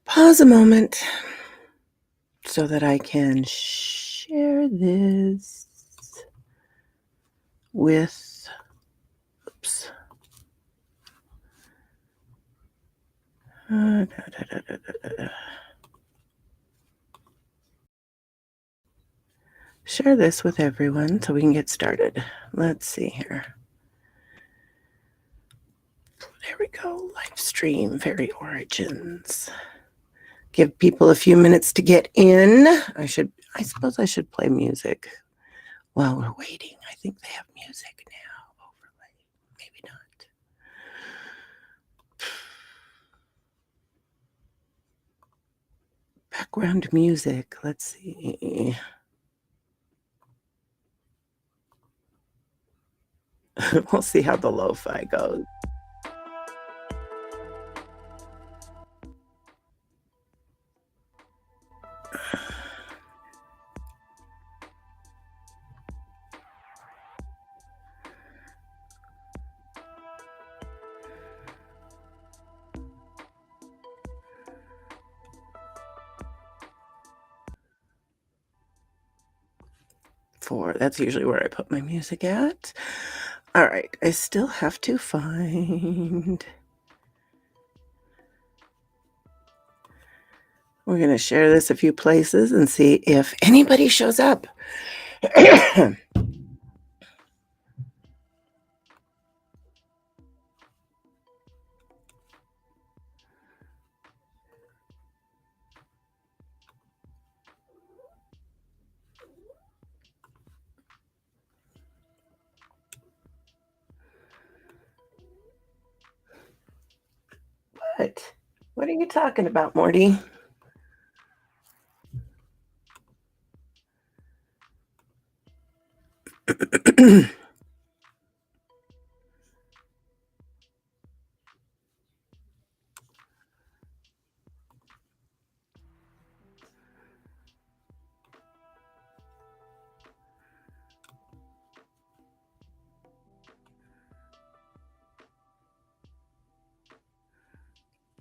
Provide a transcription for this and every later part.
pause a moment so that I can share this with, oops. Share this with everyone so we can get started. Let's see here. There we go. Live stream, Fairy Origins. Give people a few minutes to get in. I suppose I should play music while we're waiting. I think they have music now. Overlay. Maybe not. Background music. Let's see. We'll see how the lo-fi goes. That's usually where I put my music at. All right, I still have to find. We're going to share this a few places and see if anybody shows up. What are you talking about, Morty?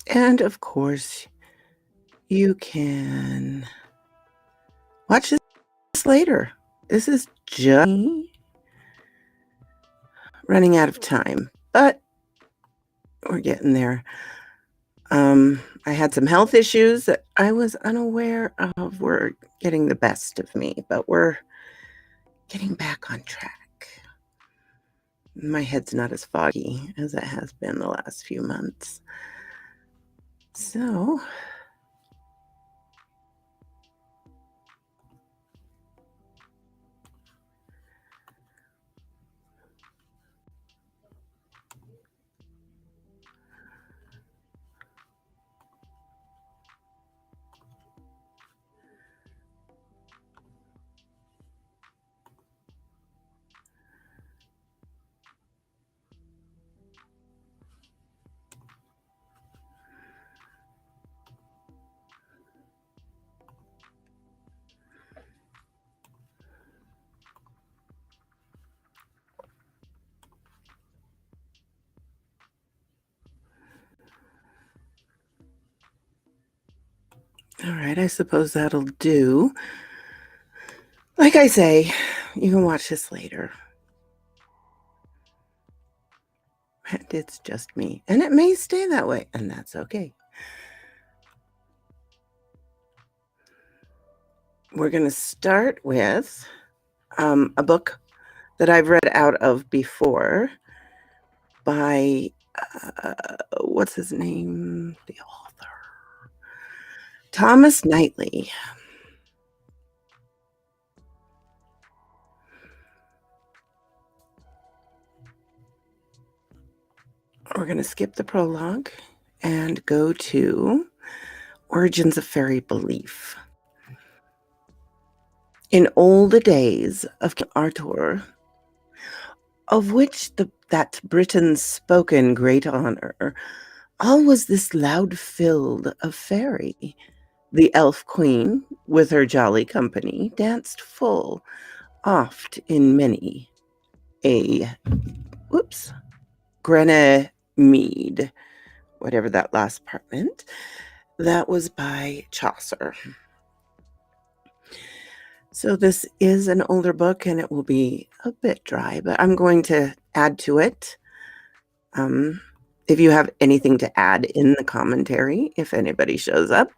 And of course, you can watch this later. This is just me running out of time, but we're getting there. I had some health issues that I was unaware of were getting the best of me, but we're getting back on track. My head's not as foggy as it has been the last few months. So, all right, I suppose that'll do. Like I say, you can watch this later. And it's just me. And it may stay that way, and that's okay. We're going to start with a book that I've read out of before by, what's his name? The author. Thomas Knightley. We're going to skip the prologue and go to Origins of Fairy Belief. In old days of King Arthur, of which that Britain's spoken great honour, all was this loud filled of fairy. The elf queen, with her jolly company, danced full oft in many a Grenade whatever that last part meant. That was by Chaucer. So this is an older book and it will be a bit dry, but I'm going to add to it. If you have anything to add in the commentary, if anybody shows up,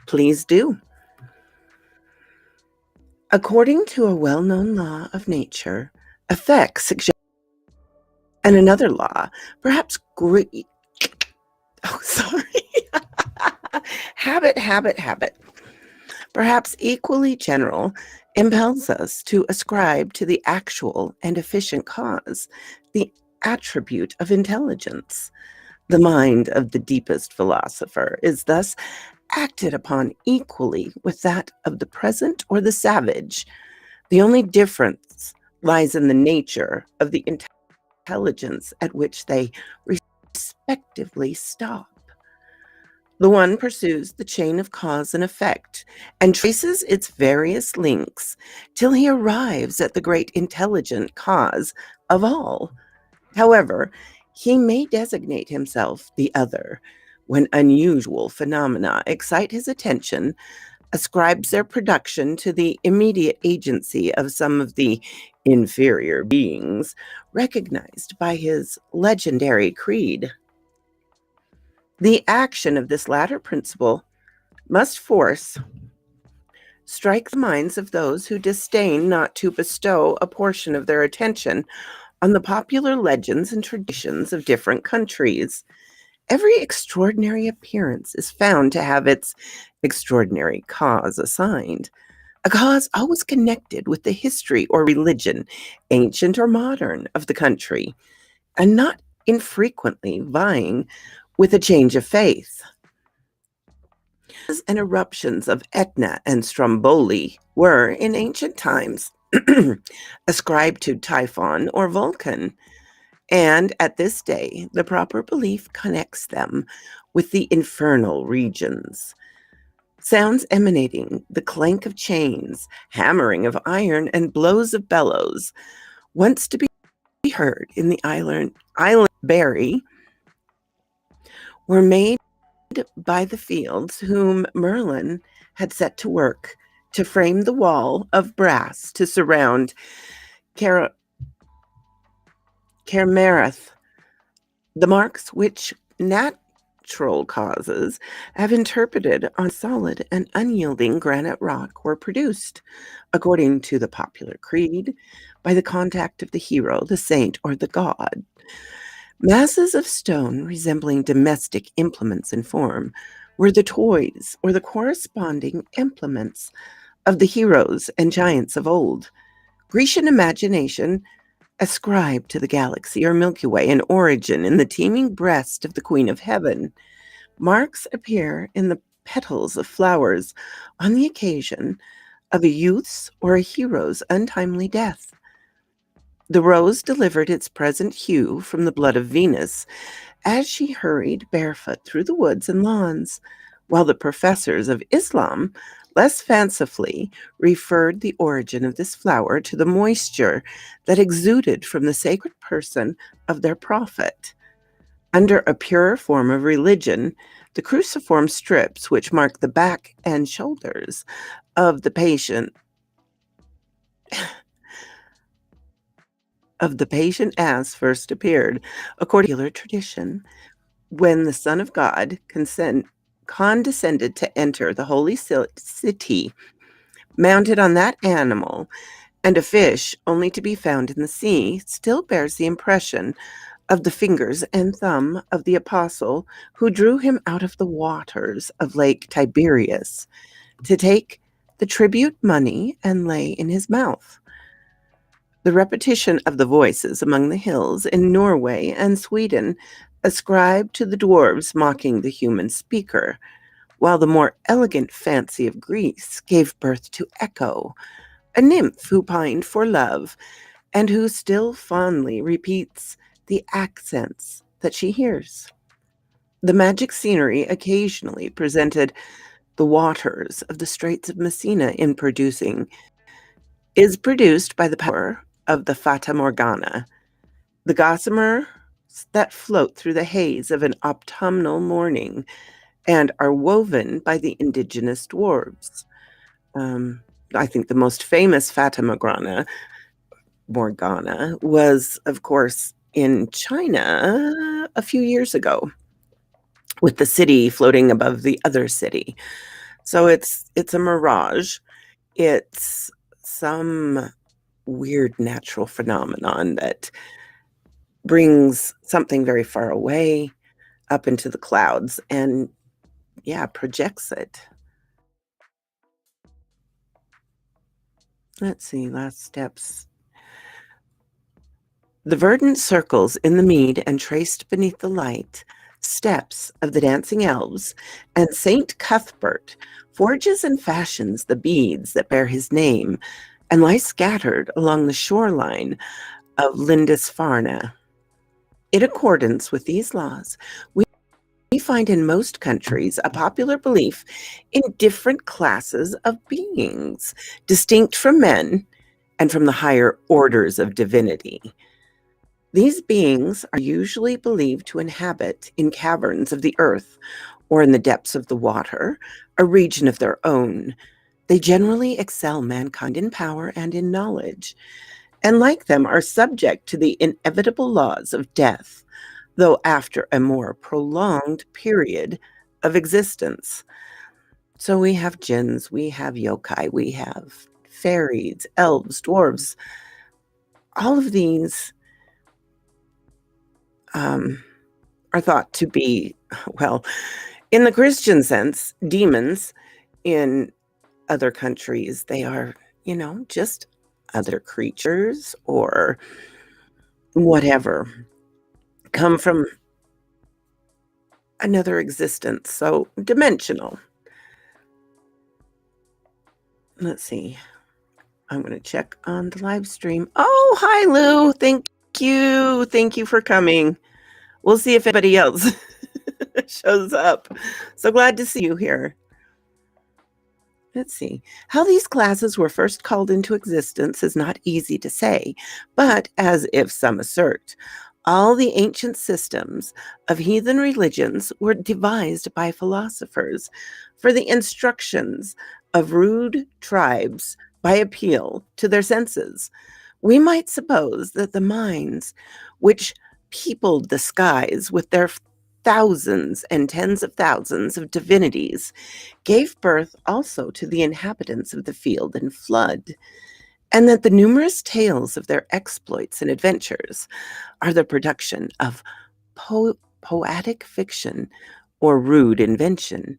please do. According to a well-known law of nature, effects suggest, and another law, perhaps habit, perhaps equally general, impels us to ascribe to the actual and efficient cause the attribute of intelligence. The mind of the deepest philosopher is thus acted upon equally with that of the present or the savage. The only difference lies in the nature of the intelligence at which they respectively stop. The one pursues the chain of cause and effect and traces its various links till he arrives at the great intelligent cause of all. However, he may designate himself the other when unusual phenomena excite his attention, ascribes their production to the immediate agency of some of the inferior beings recognized by his legendary creed. The action of this latter principle must strike the minds of those who disdain not to bestow a portion of their attention on the popular legends and traditions of different countries. Every extraordinary appearance is found to have its extraordinary cause assigned, a cause always connected with the history or religion, ancient or modern, of the country, and not infrequently vying with a change of faith. And eruptions of Etna and Stromboli were, in ancient times, ascribed to Typhon or Vulcan, and at this day, the proper belief connects them with the infernal regions. Sounds emanating the clank of chains, hammering of iron, and blows of bellows, once to be heard in the island Berry, were made by the fields whom Merlin had set to work to frame the wall of brass to surround Kermereth, the marks which natural causes have interpreted on solid and unyielding granite rock were produced, according to the popular creed, by the contact of the hero, the saint, or the god. Masses of stone resembling domestic implements in form were the toys or the corresponding implements of the heroes and giants of old. Grecian imagination ascribed to the galaxy or Milky Way an origin in the teeming breast of the Queen of Heaven. Marks appear in the petals of flowers on the occasion of a youth's or a hero's untimely death. The rose delivered its present hue from the blood of Venus as she hurried barefoot through the woods and lawns, while the professors of Islam less fancifully referred the origin of this flower to the moisture that exuded from the sacred person of their prophet. Under a purer form of religion, the cruciform strips which mark the back and shoulders of the patient as first appeared, according to tradition, when the Son of God condescended to enter the holy city, mounted on that animal, and a fish only to be found in the sea, still bears the impression of the fingers and thumb of the apostle who drew him out of the waters of Lake Tiberias to take the tribute money and lay in his mouth. The repetition of the voices among the hills in Norway and Sweden ascribed to the dwarves mocking the human speaker, while the more elegant fancy of Greece gave birth to Echo, a nymph who pined for love and who still fondly repeats the accents that she hears. The magic scenery occasionally presented the waters of the Straits of Messina is produced by the power of the Fata Morgana. The gossamer myths that float through the haze of an autumnal morning and are woven by the indigenous dwarves. Um, I think the most famous Fata Morgana was, of course, in China a few years ago, with the city floating above the other city. So it's a mirage. It's some weird natural phenomenon that brings something very far away up into the clouds and, yeah, projects it. Let's see, last steps. The verdant circles in the mead and traced beneath the light steps of the dancing elves, and Saint Cuthbert forges and fashions the beads that bear his name and lie scattered along the shoreline of Lindisfarne. In accordance with these laws, we find in most countries a popular belief in different classes of beings, distinct from men and from the higher orders of divinity. These beings are usually believed to inhabit in caverns of the earth or in the depths of the water, a region of their own. They generally excel mankind in power and in knowledge, and like them are subject to the inevitable laws of death, though after a more prolonged period of existence. So we have jinns, we have yokai, we have fairies, elves, dwarves. All of these are thought to be, well, in the Christian sense, demons. In other countries, they are, just other creatures or whatever, come from another existence, so dimensional. Let's see. I'm going to check on the live stream. Oh, hi, Lou. Thank you. Thank you for coming. We'll see if anybody else shows up. So glad to see you here. Let's see. How these classes were first called into existence is not easy to say, but as if some assert, all the ancient systems of heathen religions were devised by philosophers for the instructions of rude tribes by appeal to their senses. We might suppose that the minds which peopled the skies with their thousands and tens of thousands of divinities gave birth also to the inhabitants of the field and flood, and that the numerous tales of their exploits and adventures are the production of poetic fiction or rude invention.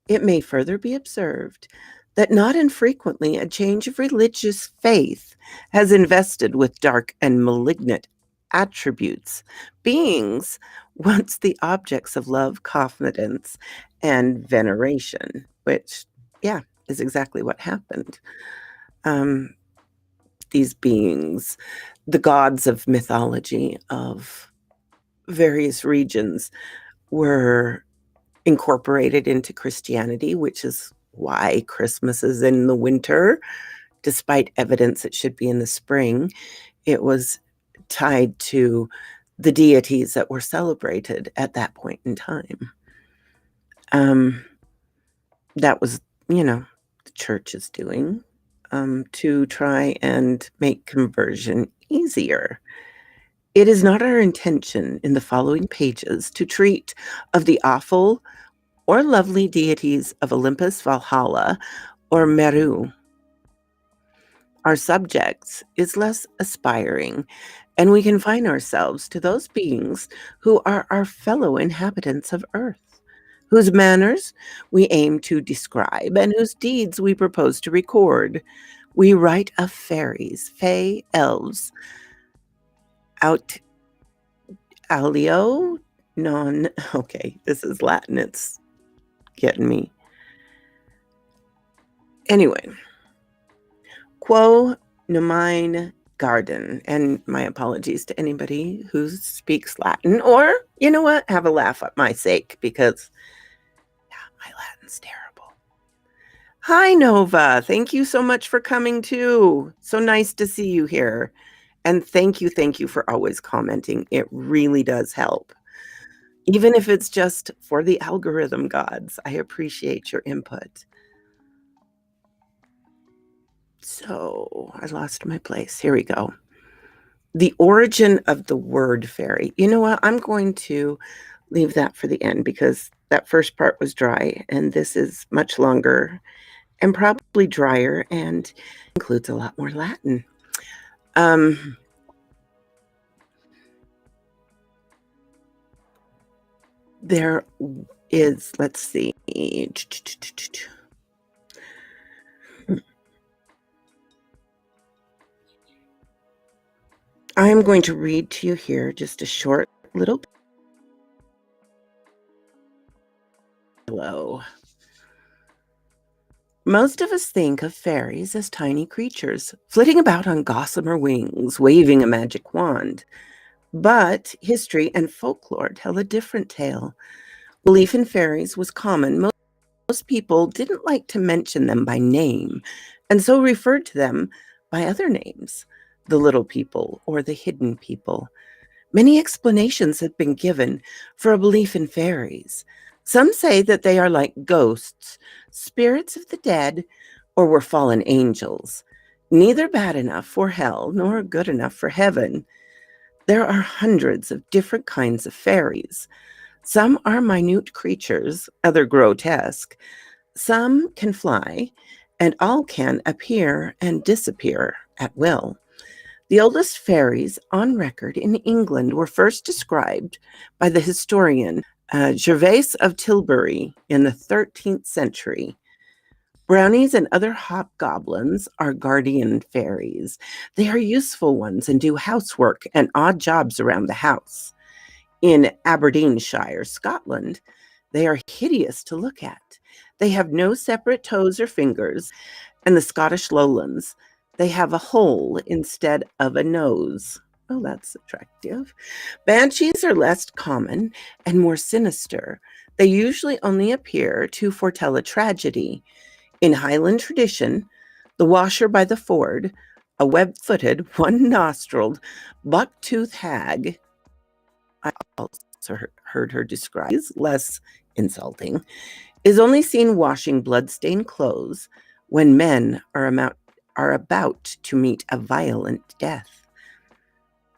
It may further be observed that not infrequently a change of religious faith has invested with dark and malignant attributes beings once the objects of love, confidence, and veneration, which, yeah, is exactly what happened. These beings, the gods of mythology of various regions, were incorporated into Christianity, which is why Christmas is in the winter, despite evidence it should be in the spring. It was tied to the deities that were celebrated at that point in time. That was, the church is doing to try and make conversion easier. It is not our intention in the following pages to treat of the awful or lovely deities of Olympus, Valhalla, or Meru. Our subject is less aspiring, and we confine ourselves to those beings who are our fellow inhabitants of earth, whose manners we aim to describe, and whose deeds we propose to record. We write of fairies, fae, elves, alio, non, okay, this is Latin, it's getting me. Anyway, quo nomine garden, and my apologies to anybody who speaks Latin, or, you know what, have a laugh at my sake, because, yeah, my Latin's terrible. Hi, Nova. Thank you so much for coming, too. So nice to see you here. And thank you for always commenting. It really does help. Even if it's just for the algorithm gods, I appreciate your input. So I lost my place. Here we go. The origin of the word fairy. You know what? I'm going to leave that for the end because that first part was dry and this is much longer and probably drier and includes a lot more Latin. There is, let's see. I'm going to read to you here just a short little below. Most of us think of fairies as tiny creatures, flitting about on gossamer wings, waving a magic wand. But history and folklore tell a different tale. Belief in fairies was common. Most people didn't like to mention them by name, and so referred to them by other names, the little people or the hidden people. Many explanations have been given for a belief in fairies. Some say that they are like ghosts, spirits of the dead, or were fallen angels, neither bad enough for hell nor good enough for heaven. There are hundreds of different kinds of fairies. Some are minute creatures, other grotesque. Some can fly, and all can appear and disappear at will. The oldest fairies on record in England were first described by the historian Gervase of Tilbury in the 13th century. Brownies and other hobgoblins are guardian fairies. They are useful ones and do housework and odd jobs around the house. In Aberdeenshire, Scotland, they are hideous to look at. They have no separate toes or fingers, and the Scottish lowlands, they have a hole instead of a nose. Oh, that's attractive. Banshees are less common and more sinister. They usually only appear to foretell a tragedy. In Highland tradition, the washer by the ford, a web-footed, one-nostrilled, buck-toothed hag, I also heard her described as less insulting, is only seen washing blood-stained clothes when men are about to meet a violent death.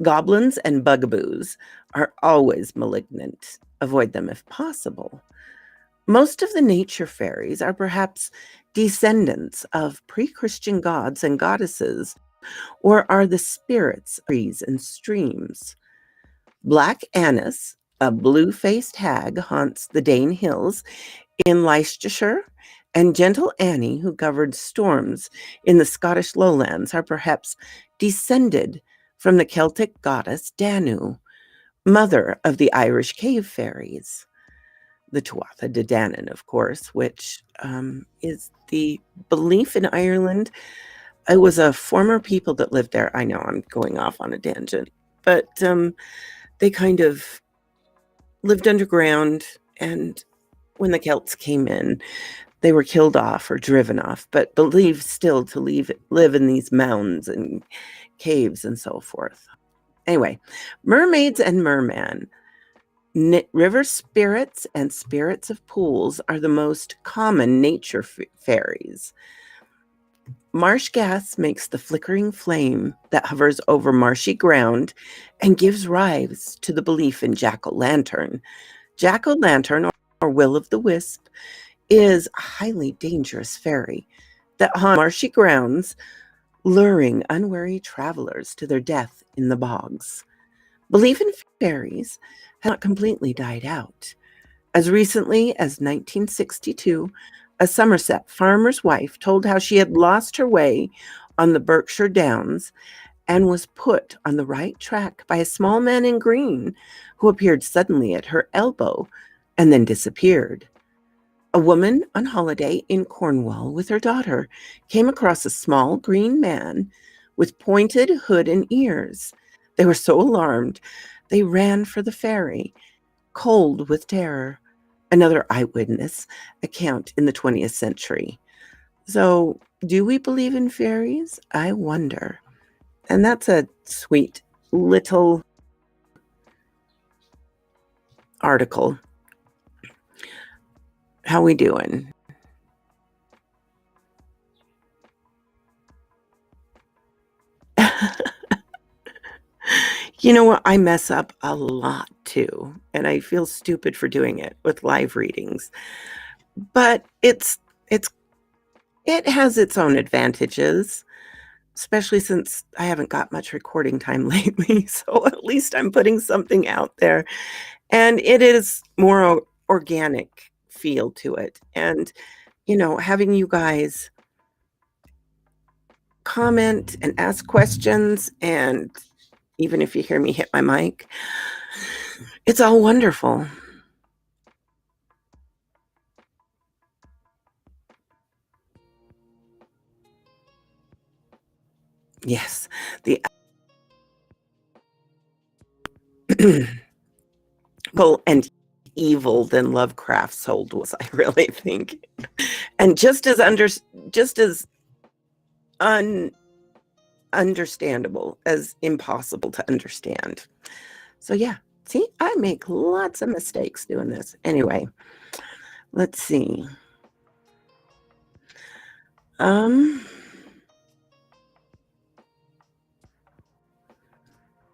Goblins and bugaboos are always malignant. Avoid them if possible. Most of the nature fairies are perhaps descendants of pre-Christian gods and goddesses, or are the spirits of trees and streams. Black Annis, a blue-faced hag, haunts the Dane Hills in Leicestershire, and Gentle Annie, who governed storms in the Scottish lowlands, are perhaps descended from the Celtic goddess Danu, mother of the Irish cave fairies. The Tuatha De Danann, of course, which is the belief in Ireland. It was a former people that lived there. I know I'm going off on a tangent, but they kind of lived underground, and when the Celts came in, they were killed off or driven off, but believed still to live in these mounds and caves and so forth. Anyway, mermaids and merman. River spirits and spirits of pools are the most common nature fairies. Marsh gas makes the flickering flame that hovers over marshy ground and gives rise to the belief in jack-o'-lantern. Jack-o'-lantern, or will-o'-the-wisp, is a highly dangerous fairy that haunts marshy grounds, luring unwary travelers to their death in the bogs. Belief in fairies has not completely died out. As recently as 1962, a Somerset farmer's wife told how she had lost her way on the Berkshire Downs and was put on the right track by a small man in green who appeared suddenly at her elbow and then disappeared. A woman on holiday in Cornwall with her daughter came across a small green man with pointed hood and ears. They were so alarmed, they ran for the ferry, cold with terror. Another eyewitness account in the 20th century. So, do we believe in fairies? I wonder. And that's a sweet little article. How we doing? You know what? I mess up a lot too, and I feel stupid for doing it with live readings. But it has its own advantages, especially since I haven't got much recording time lately. So at least I'm putting something out there, and it is more organic feel to it. And having you guys comment and ask questions, and even if you hear me hit my mic, it's all wonderful. Yes, the well, and evil than Lovecraft's soul was, I really think, and just as understandable as impossible to understand. So yeah, see, I make lots of mistakes doing this. Anyway, let's see.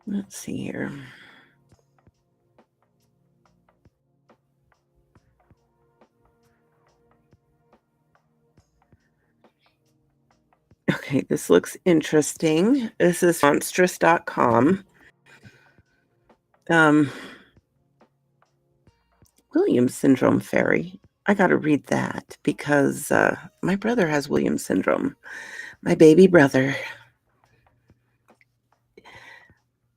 Let's see here. Okay, this looks interesting. This is monstrous.com. Williams syndrome fairy. I got to read that because my brother has Williams syndrome. My baby brother.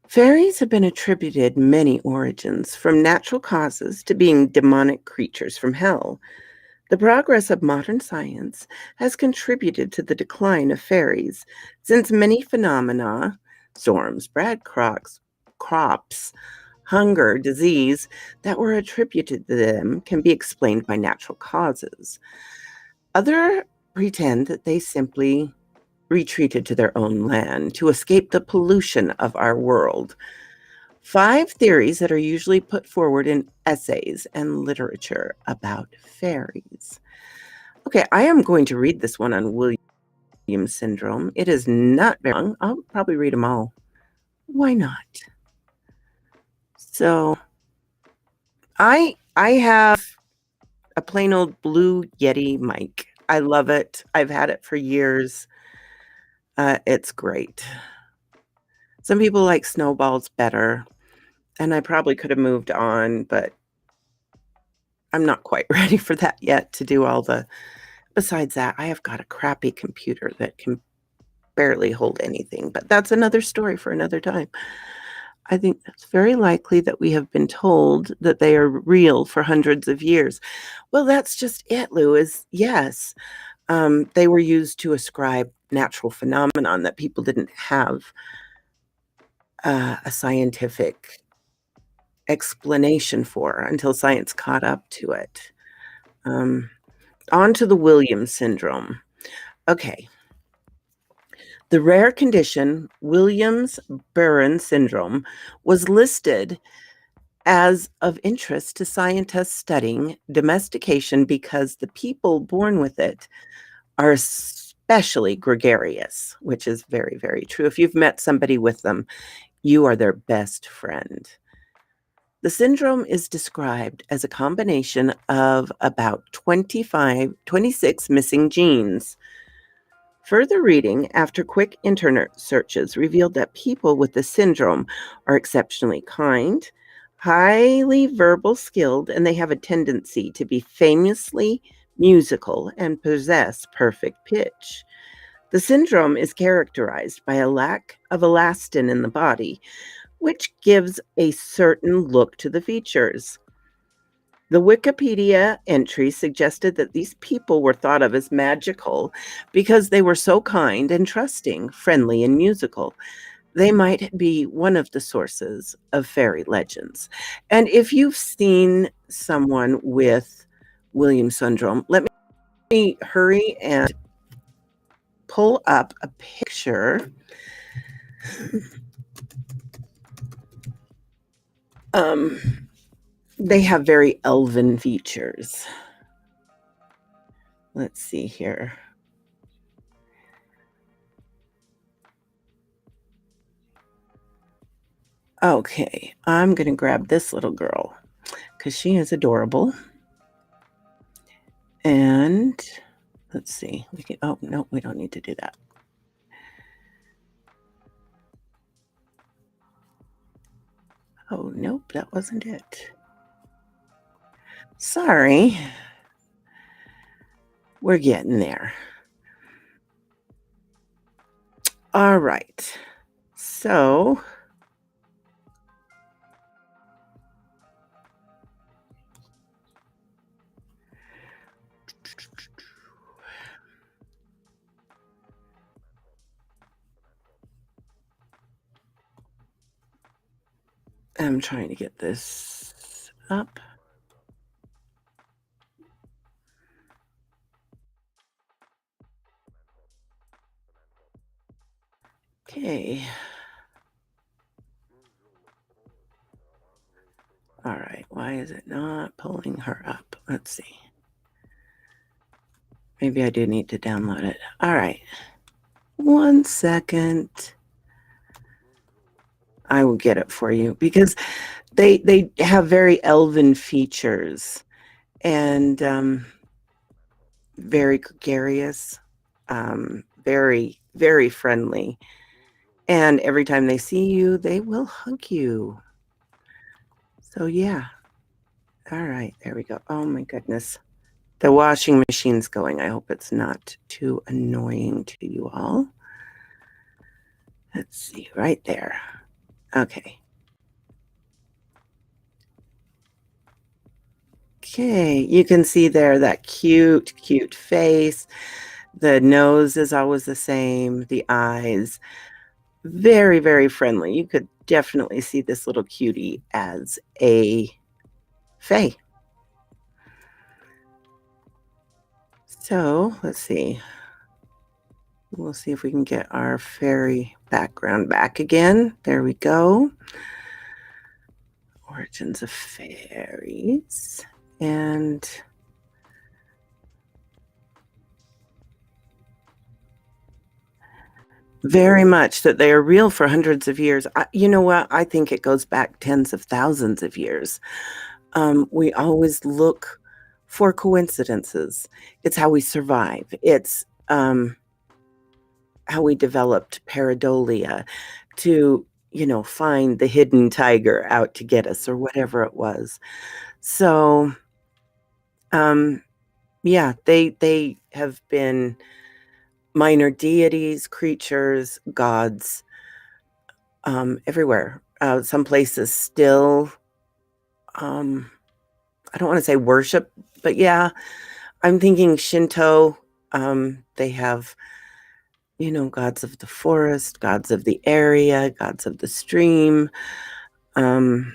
Fairies have been attributed many origins, from natural causes to being demonic creatures from hell. The progress of modern science has contributed to the decline of fairies, since many phenomena, storms, bad crops, hunger, disease, that were attributed to them can be explained by natural causes. Others pretend that they simply retreated to their own land to escape the pollution of our world. 5 theories that are usually put forward in essays and literature about fairies. Okay, I am going to read this one on Williams syndrome. It is not very long. I'll probably read them all. Why not? So, I have a plain old Blue Yeti mic. I love it. I've had it for years. It's great. Some people like Snowballs better, and I probably could have moved on, but I'm not quite ready for that yet to do all the besides that, I have got a crappy computer that can barely hold anything, but that's another story for another time. I think it's very likely that we have been told that they are real for hundreds of years. Well, that's just it, Lou, is yes. They were used to ascribe natural phenomenon that people didn't have a scientific explanation for until science caught up to it. On to the Williams syndrome. Okay. The rare condition, Williams-Beuren syndrome, was listed as of interest to scientists studying domestication because the people born with it are especially gregarious, which is very, very true. If you've met somebody with them, you are their best friend. The syndrome is described as a combination of about 26 missing genes. Further reading after quick internet searches revealed that people with the syndrome are exceptionally kind, highly verbal skilled, and they have a tendency to be famously musical and possess perfect pitch. The syndrome is characterized by a lack of elastin in the body, which gives a certain look to the features. The Wikipedia entry suggested that these people were thought of as magical because they were so kind and trusting, friendly and musical. They might be one of the sources of fairy legends. And if you've seen someone with Williams syndrome, let me hurry and pull up a picture Um, they have very elven features. Let's see here. Okay, I'm gonna grab this little girl because she is adorable. And let's see, we can, oh, no, we don't need to do that. Oh, nope, that wasn't it. Sorry. We're getting there. All right. So I'm trying to get this up. Okay. All right. Why is it not pulling her up? Let's see. Maybe I do need to download it. All right. 1 second. I will get it for you because they have very elven features and very gregarious, very, very friendly. And every time they see you, they will hug you. So, yeah. All right. There we go. Oh, my goodness. The washing machine's going. I hope it's not too annoying to you all. Let's see. Right there. Okay. Okay. You can see there that cute, cute face. The nose is always the same. The eyes. Very, very friendly. You could definitely see this little cutie as a fae. So let's see. We'll see if we can get our fairy background back again. There we go. Origins of fairies. And very much that they are real for hundreds of years. You know what? I think it goes back tens of thousands of years. We always look for coincidences. It's how we survive. It's how we developed pareidolia to, find the hidden tiger out to get us or whatever it was. So, yeah, they have been minor deities, creatures, gods, everywhere. Some places still, I don't want to say worship, but yeah, I'm thinking Shinto. They have, gods of the forest, gods of the area, gods of the stream. The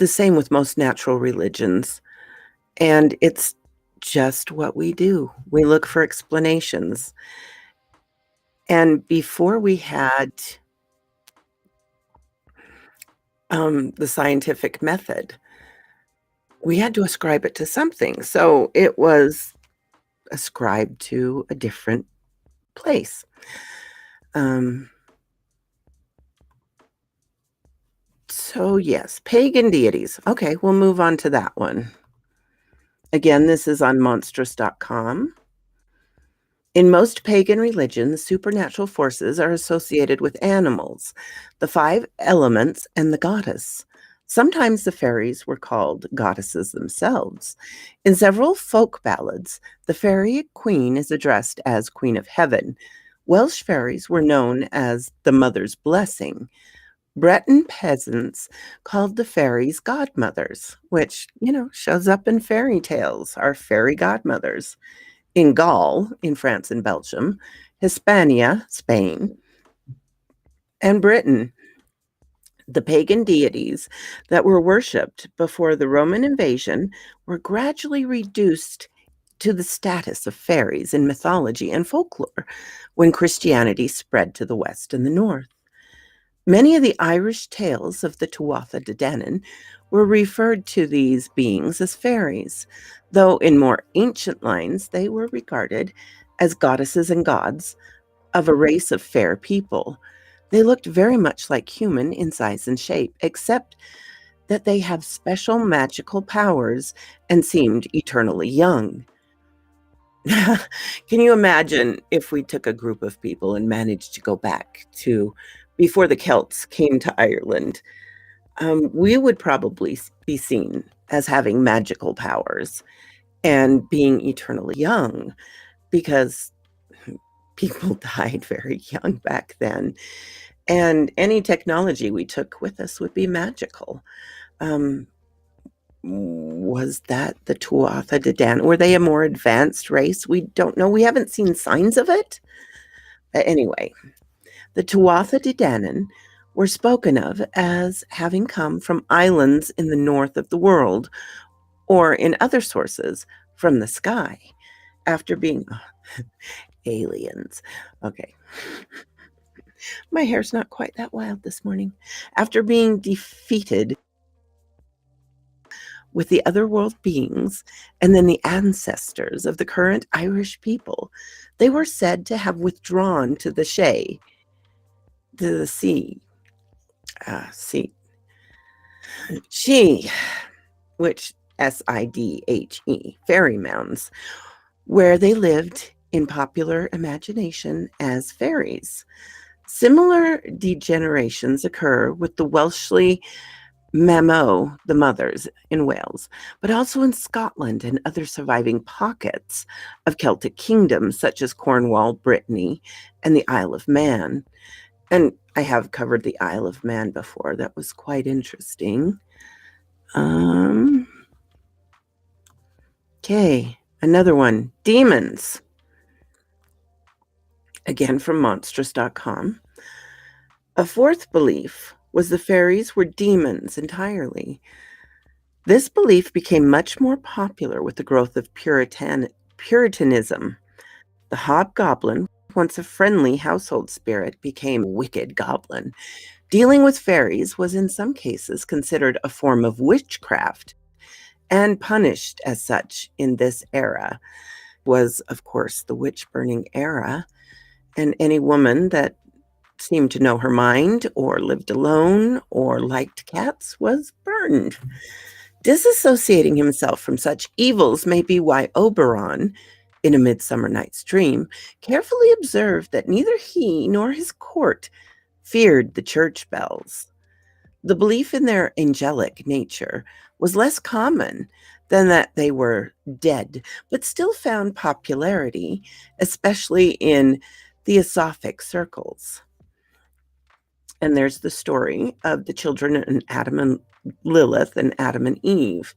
same with most natural religions. And it's just what we do. We look for explanations. And before we had the scientific method, we had to ascribe it to something. So it was ascribed to a different place. So, yes, pagan deities. Okay, we'll move on to that one. Again, this is on monstrous.com. In most pagan religions, supernatural forces are associated with animals, the five elements, and the goddess. Sometimes the fairies were called goddesses themselves. In several folk ballads, the fairy queen is addressed as Queen of Heaven. Welsh fairies were known as the Mother's Blessing. Breton peasants called the fairies godmothers, which, shows up in fairy tales, our fairy godmothers. In Gaul, in France and Belgium, Hispania, Spain, and Britain, the pagan deities that were worshipped before the Roman invasion were gradually reduced to the status of fairies in mythology and folklore when Christianity spread to the west and the north. Many of the Irish tales of the Tuatha De Danann were referred to these beings as fairies, though in more ancient lines they were regarded as goddesses and gods of a race of fair people. They looked very much like human in size and shape, except that they have special magical powers and seemed eternally young. Can you imagine if we took a group of people and managed to go back to before the Celts came to Ireland? We would probably be seen as having magical powers and being eternally young because people died very young back then. And any technology we took with us would be magical. Was that the Tuatha De Danann? Were they a more advanced race? We don't know. We haven't seen signs of it. Anyway, the Tuatha De Danann were spoken of as having come from islands in the north of the world, or in other sources, from the sky, after being aliens. Okay. My hair's not quite that wild this morning. After being defeated with the otherworld beings and then the ancestors of the current Irish people, they were said to have withdrawn to the sea, which Sidhe, fairy mounds, where they lived in popular imagination as fairies. Similar degenerations occur with the Welshly Mamo, the mothers, in Wales, but also in Scotland and other surviving pockets of Celtic kingdoms such as Cornwall, Brittany, and the Isle of Man. And I have covered the Isle of Man before. That was quite interesting. Okay, another one, demons. Again from monstrous.com. A fourth belief was the fairies were demons entirely. This belief became much more popular with the growth of Puritanism. The hobgoblin, once a friendly household spirit, became a wicked goblin. Dealing with fairies was in some cases considered a form of witchcraft and punished as such in this era. Was, of course, the witch-burning era, and any woman that seemed to know her mind or lived alone or liked cats was burned. Disassociating himself from such evils may be why Oberon, in A Midsummer Night's Dream, carefully observed that neither he nor his court feared the church bells. The belief in their angelic nature was less common than that they were dead, but still found popularity, especially in theosophic circles. And there's the story of the children in Adam and Lilith and Adam and Eve.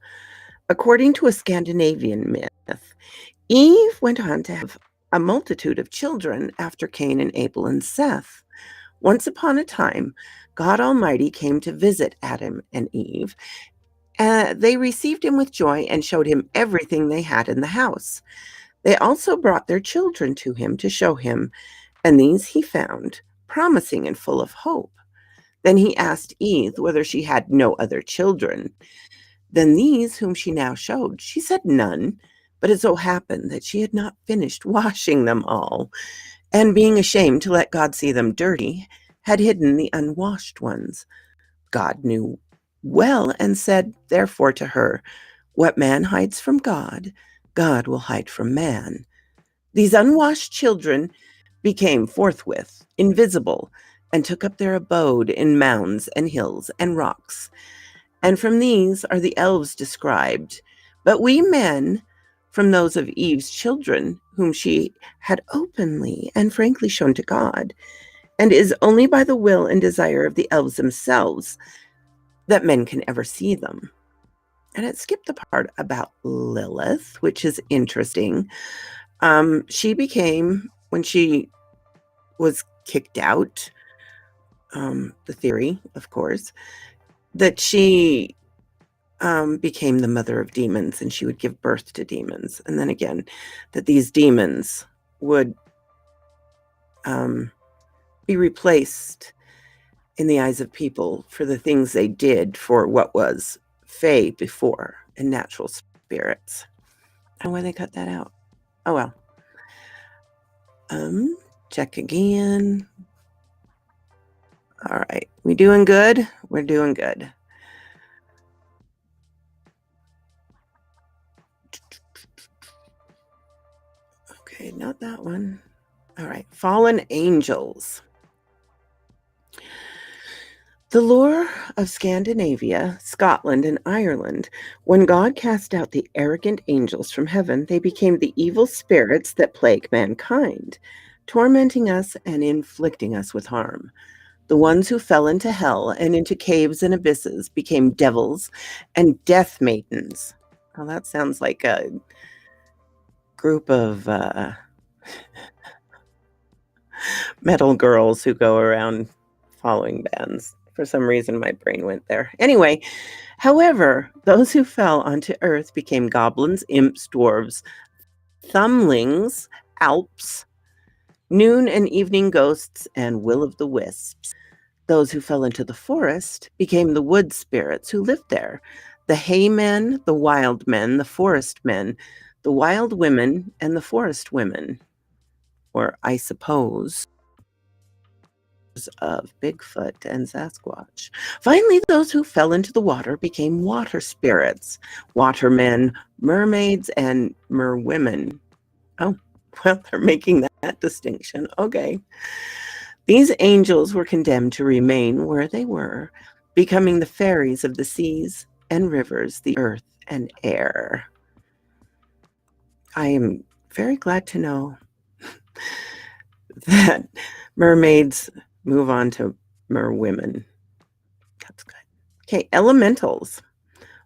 According to a Scandinavian myth, Eve went on to have a multitude of children after Cain and Abel and Seth. Once upon a time, God Almighty came to visit Adam and Eve. They received him with joy and showed him everything they had in the house. They also brought their children to him to show him, and these he found promising and full of hope. Then he asked Eve whether she had no other children. Then these whom she now showed, she said none, but it so happened that she had not finished washing them all, and being ashamed to let God see them dirty, had hidden the unwashed ones. God knew well and said therefore to her, "What man hides from God, God will hide from man." These unwashed children became forthwith invisible and took up their abode in mounds and hills and rocks. And from these are the elves described. But we men, from those of Eve's children, whom she had openly and frankly shown to God, and is only by the will and desire of the elves themselves that men can ever see them. And it skipped the part about Lilith, which is interesting. She became, when she was kicked out, the theory, of course, that she became the mother of demons, and she would give birth to demons. And then again, that these demons would be replaced in the eyes of people for the things they did for what was fae before and natural spirits. I don't know why they cut that out. Oh well. Check again. All right. We doing good? We're doing good. Okay, not that one. All right. Fallen angels. The lore of Scandinavia, Scotland, and Ireland, when God cast out the arrogant angels from heaven, they became the evil spirits that plague mankind, tormenting us and inflicting us with harm. The ones who fell into hell and into caves and abysses became devils and death maidens. Well, that sounds like a group of metal girls who go around following bands. For some reason, my brain went there. Anyway, however, those who fell onto earth became goblins, imps, dwarves, thumblings, alps, noon and evening ghosts, and will-o'-the-wisps. Those who fell into the forest became the wood spirits who lived there, the hay men, the wild men, the forest men, the wild women, and the forest women, or I suppose of Bigfoot and Sasquatch. Finally, those who fell into the water became water spirits, watermen, mermaids, and merwomen. Oh, well, they're making that distinction. Okay. These angels were condemned to remain where they were, becoming the fairies of the seas and rivers, the earth and air. I am very glad to know that mermaids move on to merwomen. That's good. Okay, elementals.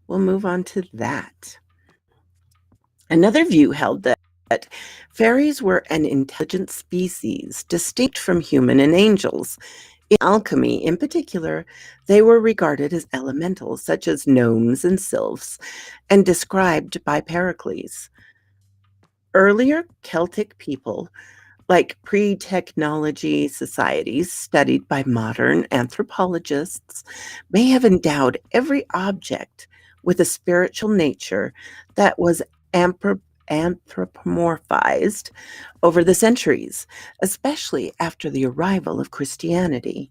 We'll move on to that. Another view held that fairies were an intelligent species, distinct from human and angels. In alchemy, in particular, they were regarded as elementals, such as gnomes and sylphs, and described by Pericles. Earlier Celtic people, like pre-technology societies studied by modern anthropologists, may have endowed every object with a spiritual nature that was anthropomorphized over the centuries, especially after the arrival of Christianity.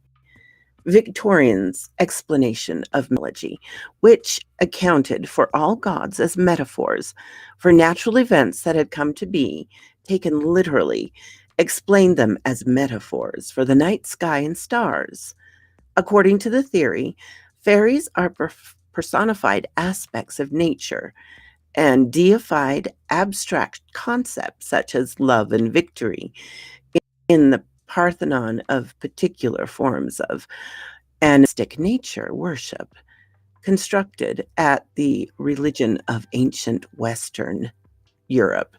Victorian's explanation of mythology, which accounted for all gods as metaphors for natural events that had come to be, taken literally, explained them as metaphors for the night sky and stars. According to the theory, fairies are personified aspects of nature and deified abstract concepts such as love and victory in the Parthenon of particular forms of animistic nature worship constructed at the religion of ancient Western Europe.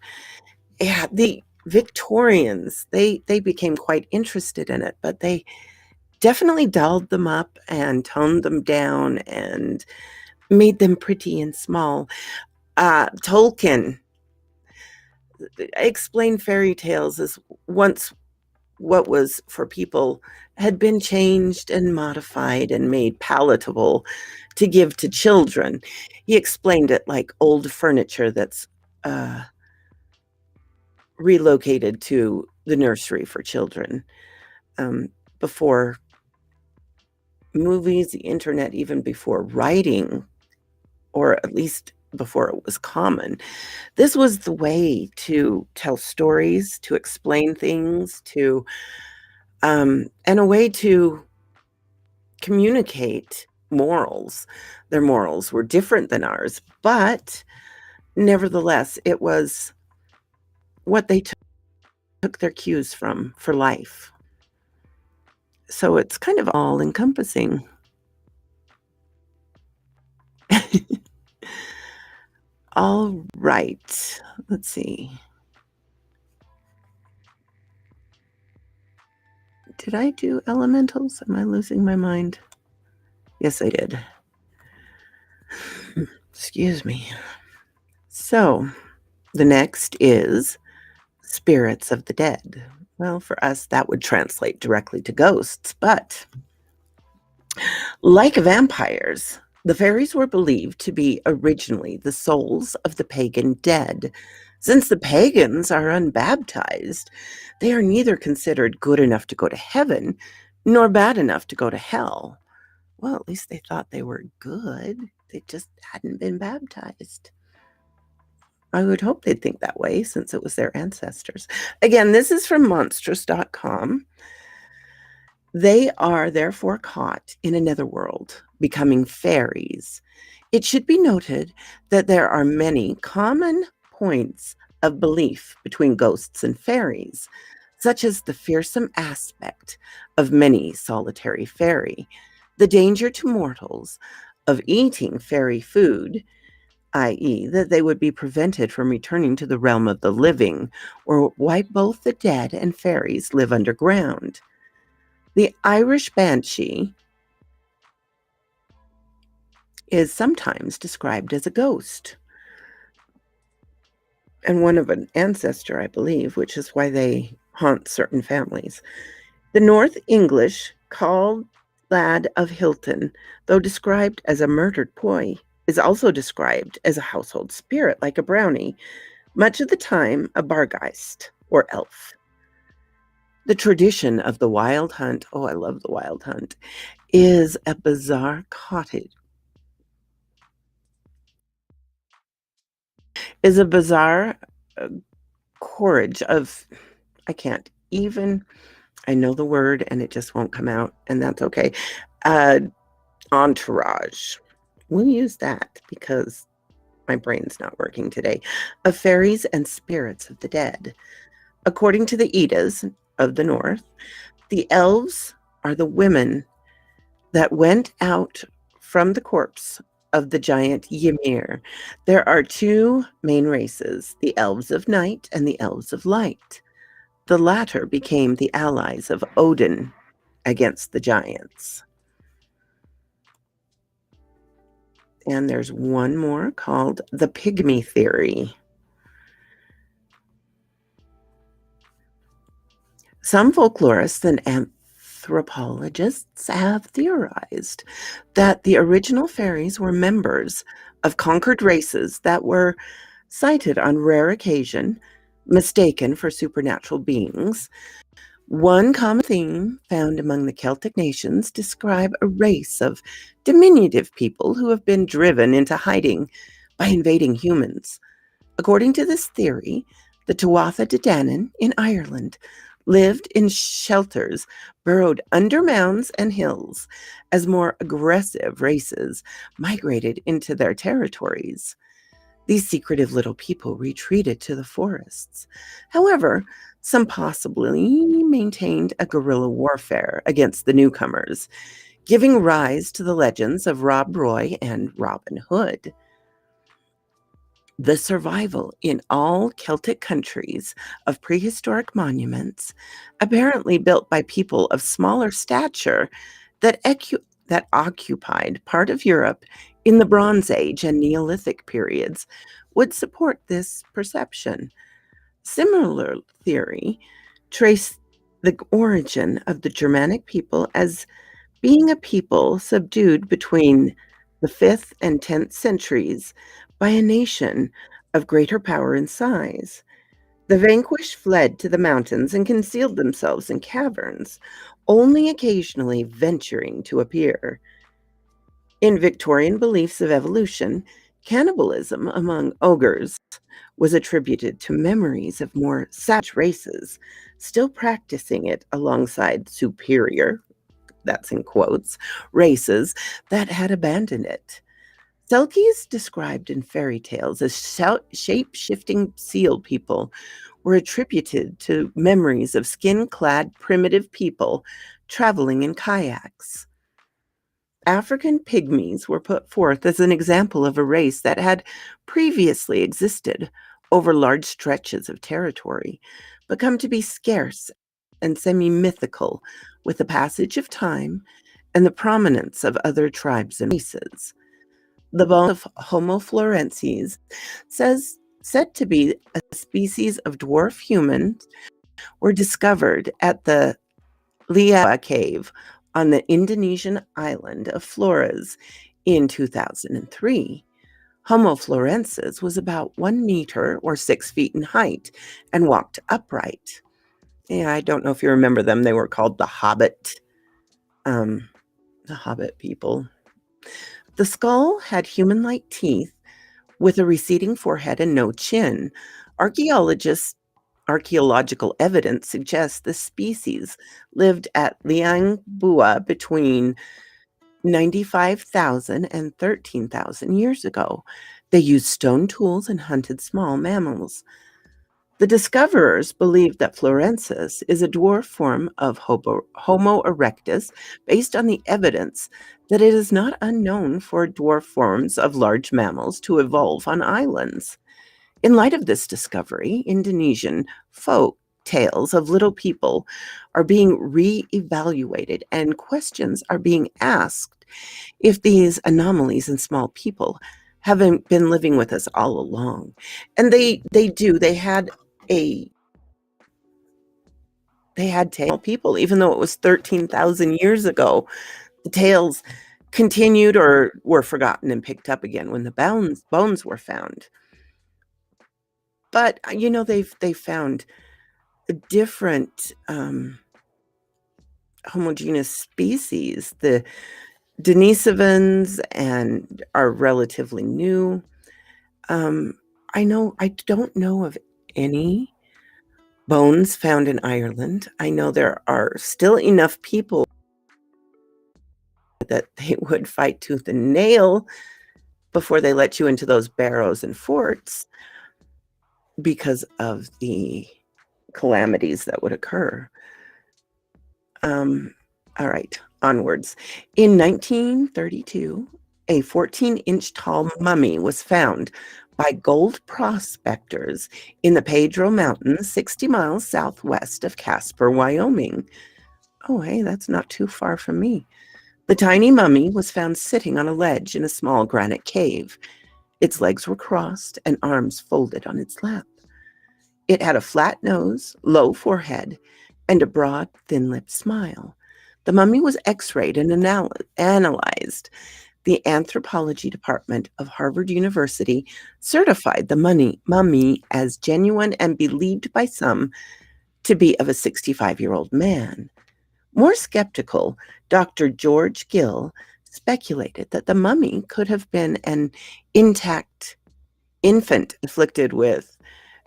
Yeah, the Victorians, they became quite interested in it, but they definitely dolled them up and toned them down and made them pretty and small. Tolkien explained fairy tales as once what was for people had been changed and modified and made palatable to give to children. He explained it like old furniture that's relocated to the nursery for children. Before movies, the internet, even before writing, or at least before it was common, this was the way to tell stories, to explain things, and a way to communicate morals. Their morals were different than ours, but nevertheless, it was what they took their cues from for life. So it's kind of all encompassing. All right, let's see. Did I do elementals? Am I losing my mind? Yes, I did. Excuse me. So, the next is spirits of the dead. Well, for us, that would translate directly to ghosts, but like vampires, the fairies were believed to be originally the souls of the pagan dead. Since the pagans are unbaptized, they are neither considered good enough to go to heaven nor bad enough to go to hell. Well, at least they thought they were good. They just hadn't been baptized. I would hope they'd think that way since it was their ancestors. Again, this is from monstrous.com. They are therefore caught in another world, becoming fairies. It should be noted that there are many common points of belief between ghosts and fairies, such as the fearsome aspect of many solitary fairy, the danger to mortals of eating fairy food, i.e., that they would be prevented from returning to the realm of the living, or why both the dead and fairies live underground. The Irish banshee is sometimes described as a ghost, and one of an ancestor, I believe, which is why they haunt certain families. The North English called lad of Hilton, though described as a murdered boy, is also described as a household spirit like a brownie, much of the time a bargeist or elf. The tradition of the wild hunt, oh, I love the wild hunt, is a bizarre cottage. Is a bizarre courage of, I can't even, I know the word and it just won't come out, and that's okay. Entourage. We'll use that because my brain's not working today. Of fairies and spirits of the dead. According to the Eddas of the North, the elves are the women that went out from the corpse of the giant Ymir. There are two main races, the elves of night and the elves of light. The latter became the allies of Odin against the giants. And there's one more called the pygmy theory. Some folklorists and anthropologists have theorized that the original fairies were members of conquered races that were sighted on rare occasion, mistaken for supernatural beings. One common theme found among the Celtic nations describe a race of diminutive people who have been driven into hiding by invading humans. According to this theory, the Tuatha De Danann in Ireland lived in shelters burrowed under mounds and hills as more aggressive races migrated into their territories. These secretive little people retreated to the forests. However, some possibly maintained a guerrilla warfare against the newcomers, giving rise to the legends of Rob Roy and Robin Hood. The survival in all Celtic countries of prehistoric monuments, apparently built by people of smaller stature that occupied part of Europe in the Bronze Age and Neolithic periods, would support this perception. Similar theory traced the origin of the Germanic people as being a people subdued between the 5th and 10th centuries by a nation of greater power and size. The vanquished fled to the mountains and concealed themselves in caverns, only occasionally venturing to appear. In Victorian beliefs of evolution, cannibalism among ogres was attributed to memories of more savage races, still practicing it alongside superior, that's in quotes, races that had abandoned it. Selkies, described in fairy tales as shape-shifting seal people, were attributed to memories of skin-clad primitive people traveling in kayaks. African pygmies were put forth as an example of a race that had previously existed over large stretches of territory, but come to be scarce and semi-mythical with the passage of time and the prominence of other tribes and races. The bones of Homo florensis, said to be a species of dwarf humans, were discovered at the Liawa cave on the Indonesian island of Flores in 2003. Homo florensis was about 1 meter or 6 feet in height and walked upright. Yeah, I don't know if you remember them. They were called the Hobbit people. The skull had human-like teeth with a receding forehead and no chin. Archaeological evidence suggests the species lived at Liang Bua between 95,000 and 13,000 years ago. They used stone tools and hunted small mammals. The discoverers believe that Florensis is a dwarf form of Homo erectus based on the evidence that it is not unknown for dwarf forms of large mammals to evolve on islands. In light of this discovery, Indonesian folk tales of little people are being re-evaluated and questions are being asked if these anomalies in small people haven't been living with us all along. And they do. They had tale people, even though it was 13,000 years ago. The tales continued or were forgotten and picked up again when the bones were found. But they found a different homogeneous species. The Denisovans and are relatively new. I don't know of any bones found in Ireland. I know there are still enough people that they would fight tooth and nail before they let you into those barrows and forts because of the calamities that would occur. All right, onwards. In 1932, a 14-inch tall mummy was found by gold prospectors in the Pedro Mountains, 60 miles southwest of Casper, Wyoming. Oh, hey, that's not too far from me. The tiny mummy was found sitting on a ledge in a small granite cave. Its legs were crossed and arms folded on its lap. It had a flat nose, low forehead, and a broad, thin-lipped smile. The mummy was x-rayed and analyzed. The anthropology department of Harvard University certified the mummy as genuine and believed by some to be of a 65-year-old man. More skeptical, Dr. George Gill speculated that the mummy could have been an intact infant afflicted with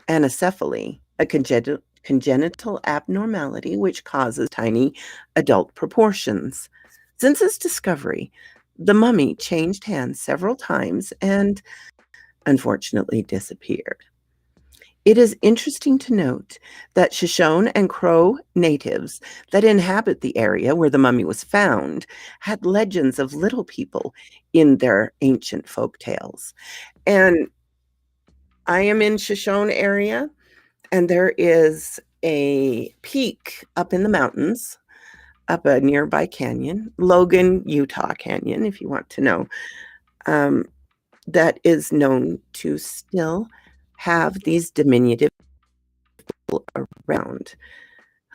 anencephaly, a congenital abnormality which causes tiny adult proportions. Since its discovery, the mummy changed hands several times and unfortunately disappeared. It is interesting to note that Shoshone and Crow natives that inhabit the area where the mummy was found had legends of little people in their ancient folk tales. And I am in Shoshone area, and there is a peak up in the mountains, up a nearby canyon, Logan, Utah Canyon, if you want to know, that is known to still have these diminutive people around.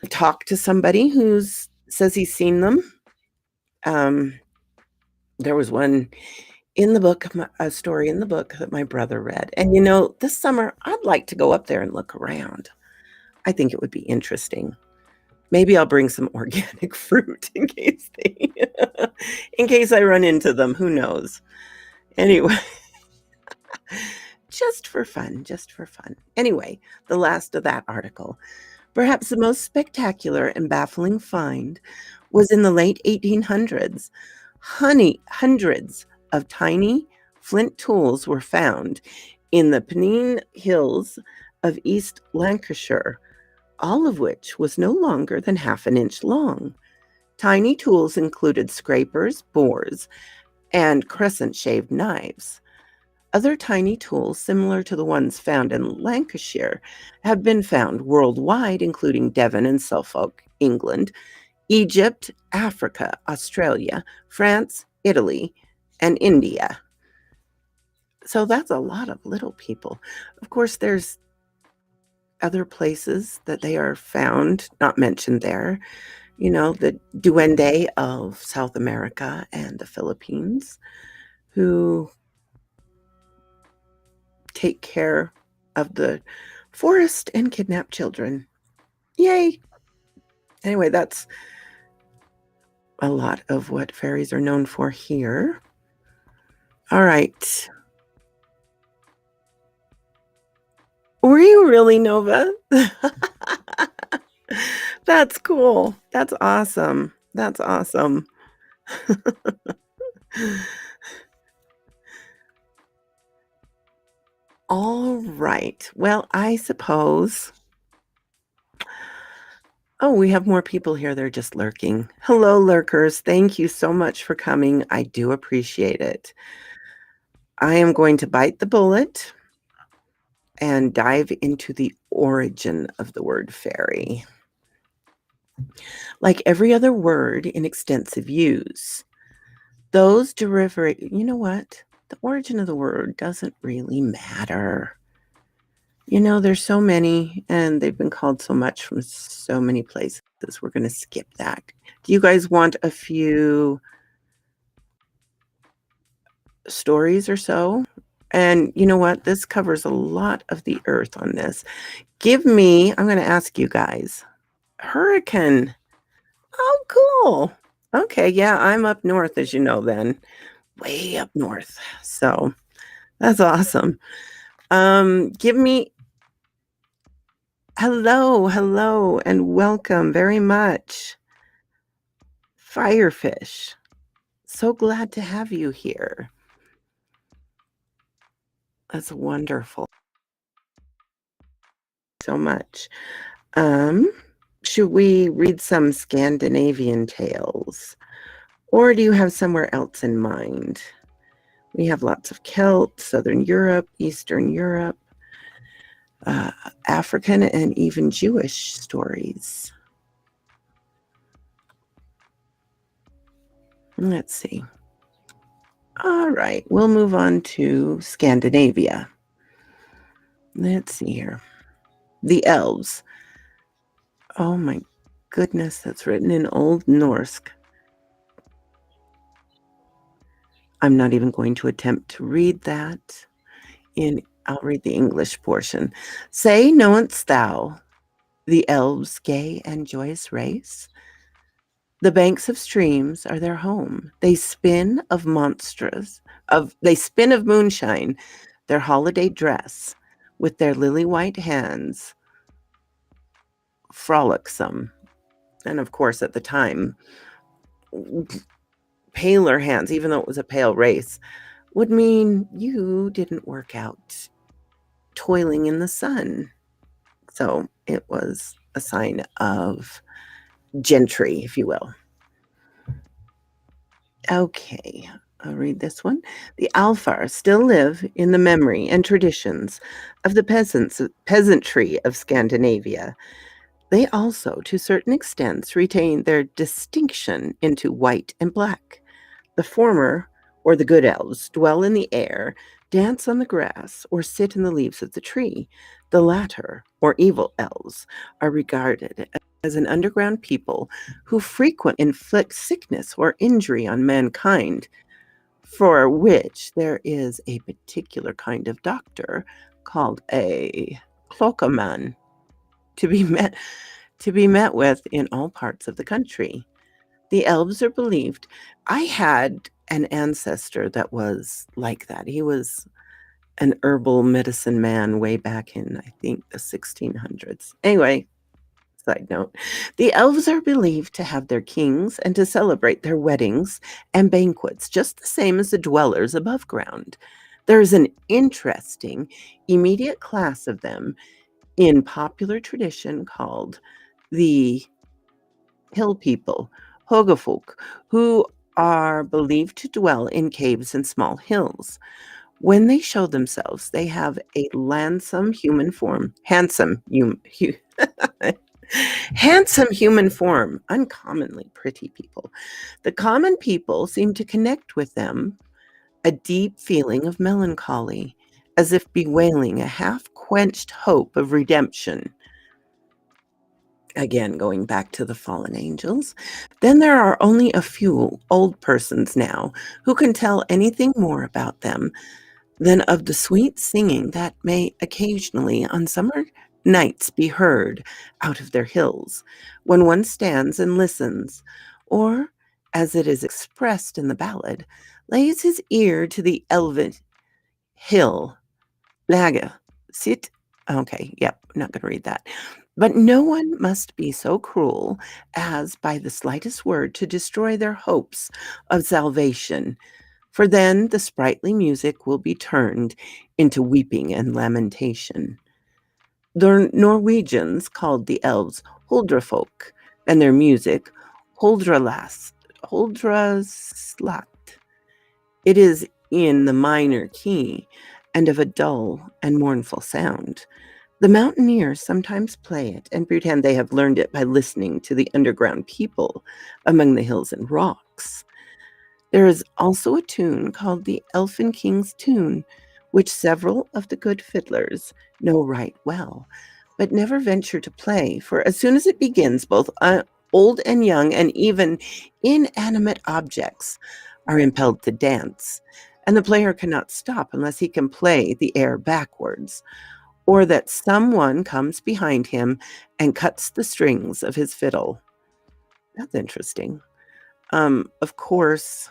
I talked to somebody who says he's seen them. There was one in the book, a story in the book that my brother read. And this summer, I'd like to go up there and look around. I think it would be interesting. Maybe I'll bring some organic fruit in case in case I run into them. Who knows? Anyway, just for fun. Anyway, the last of that article. Perhaps the most spectacular and baffling find was in the late 1800s. Hundreds of tiny flint tools were found in the Pennine Hills of East Lancashire, all of which was no longer than half an inch long. Tiny tools included scrapers, bores, and crescent-shaped knives. Other tiny tools similar to the ones found in Lancashire have been found worldwide, including Devon and Suffolk, England, Egypt, Africa, Australia, France, Italy, and India. So that's a lot of little people. Of course, there's other places that they are found, not mentioned there. The duende of South America and the Philippines, who take care of the forest and kidnap children. Yay! Anyway, that's a lot of what fairies are known for here. All right. Were you really, Nova? That's cool. That's awesome. That's awesome. All right. Well, I suppose. Oh, we have more people here. They're just lurking. Hello, lurkers. Thank you so much for coming. I do appreciate it. I am going to bite the bullet and dive into the origin of the word fairy. Like every other word in extensive use, those derivative, you know what? The origin of the word doesn't really matter. There's so many, and they've been called so much from so many places. We're going to skip that. Do you guys want a few stories or so? And you know what? This covers a lot of the earth on this. I'm going to ask you guys. Hurricane. Oh, cool. Okay, yeah, I'm up north, as you know, then. Way up north. So that's awesome. Give me. Hello, and welcome very much. Firefish. So glad to have you here. That's wonderful. So much. Should we read some Scandinavian tales? Or do you have somewhere else in mind? We have lots of Celts, Southern Europe, Eastern Europe, African, and even Jewish stories. Let's see. All right, we'll move on to Scandinavia. Let's see here. The elves. Oh my goodness, that's written in Old Norse. I'm not even going to attempt to read that. I'll read the English portion. Say, knowest thou the elves' gay and joyous race? The banks of streams are their home. They spin of moonshine, their holiday dress, with their lily white hands, frolicsome. And of course, at the time, paler hands, even though it was a pale race, would mean you didn't work out toiling in the sun. So it was a sign of gentry, if you will. Okay, I'll read this one. The Alfar still live in the memory and traditions of the peasantry of Scandinavia. They also, to certain extents, retain their distinction into white and black. The former, or the good elves, dwell in the air, dance on the grass, or sit in the leaves of the tree. The latter, or evil elves, are regarded as an underground people who frequently inflict sickness or injury on mankind, for which there is a particular kind of doctor called a cloacaman to be met with in all parts of the country. The elves are believed. I had an ancestor that was like that. He was an herbal medicine man way back in, I think, the 1600s. Anyway, side note, the elves are believed to have their kings and to celebrate their weddings and banquets, just the same as the dwellers above ground. There is an interesting immediate class of them in popular tradition called the hill people, Hogafolk, who are believed to dwell in caves and small hills. When they show themselves, they have a handsome human form, uncommonly pretty people. The common people seem to connect with them a deep feeling of melancholy, as if bewailing a half-quenched hope of redemption. Again, going back to the fallen angels. Then there are only a few old persons now who can tell anything more about them than of the sweet singing that may occasionally on summer nights be heard out of their hills, when one stands and listens, or, as it is expressed in the ballad, lays his ear to the elven hill. Lage, sit. Okay, yep, not going to read that. But no one must be so cruel as by the slightest word to destroy their hopes of salvation, for then the sprightly music will be turned into weeping and lamentation. The Norwegians called the elves Huldrafolk, and their music Huldraslat. It is in the minor key, and of a dull and mournful sound. The mountaineers sometimes play it and pretend they have learned it by listening to the underground people among the hills and rocks. There is also a tune called the Elfin King's Tune, which several of the good fiddlers know right well, but never venture to play, for as soon as it begins, both old and young, and even inanimate objects are impelled to dance, and the player cannot stop unless he can play the air backwards, or that someone comes behind him and cuts the strings of his fiddle. That's interesting. Of course,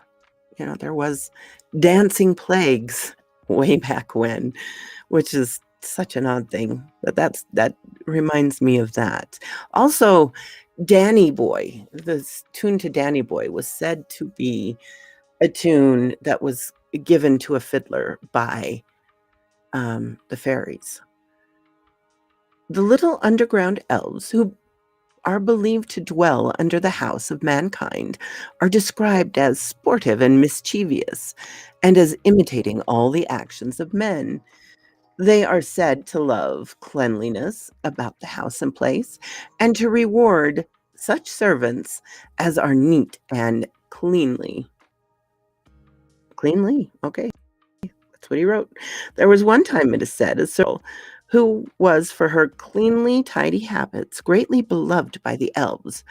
there was dancing plagues way back when, which is such an odd thing, but that reminds me of that. Also, Danny Boy, this tune to Danny Boy was said to be a tune that was given to a fiddler by the fairies. The little underground elves who are believed to dwell under the house of mankind are described as sportive and mischievous, and as imitating all the actions of men. They are said to love cleanliness about the house and place, and to reward such servants as are neat and cleanly. Cleanly, okay. That's what he wrote. There was one time, it is said, a girl who was for her cleanly, tidy habits greatly beloved by the elves,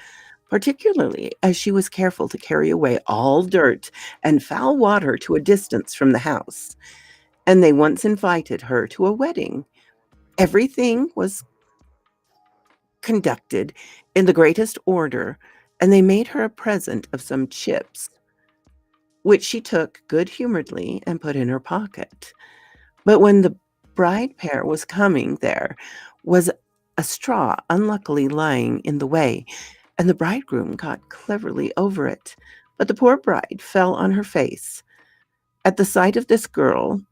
particularly as she was careful to carry away all dirt and foul water to a distance from the house. And they once invited her to a wedding. Everything was conducted in the greatest order, and they made her a present of some chips, which she took good-humoredly and put in her pocket. But when the bride pair was coming, there was a straw unluckily lying in the way, and the bridegroom got cleverly over it. But the poor bride fell on her face. At the sight of this girl,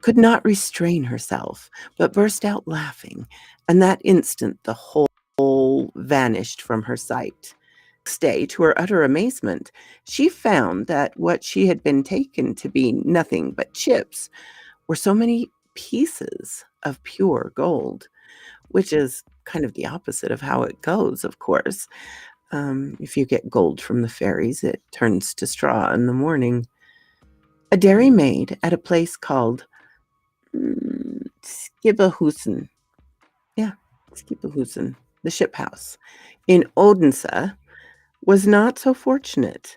could not restrain herself, but burst out laughing, and that instant the whole vanished from her sight. Next day, to her utter amazement, she found that what she had been taken to be nothing but chips were so many pieces of pure gold, which is kind of the opposite of how it goes, of course. If you get gold from the fairies, it turns to straw in the morning. A dairy maid at a place called Skibbehusen. Yeah, Skibbehusen, the ship house, in Odense, was not so fortunate.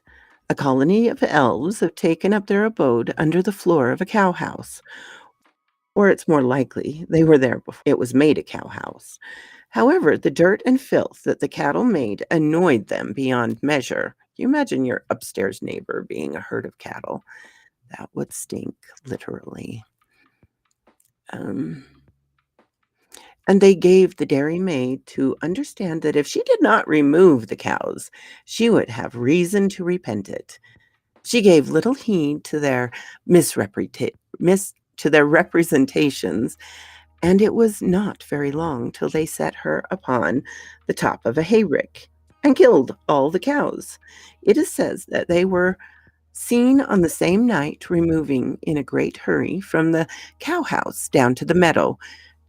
A colony of elves have taken up their abode under the floor of a cow house, or it's more likely they were there before it was made a cow house. However, the dirt and filth that the cattle made annoyed them beyond measure. Can you imagine your upstairs neighbor being a herd of cattle? That would stink, literally. And they gave the dairy maid to understand that if she did not remove the cows, she would have reason to repent it. She gave little heed to their representations, and it was not very long till they set her upon the top of a hayrick and killed all the cows. It is said that they were seen on the same night removing in a great hurry from the cow house down to the meadow,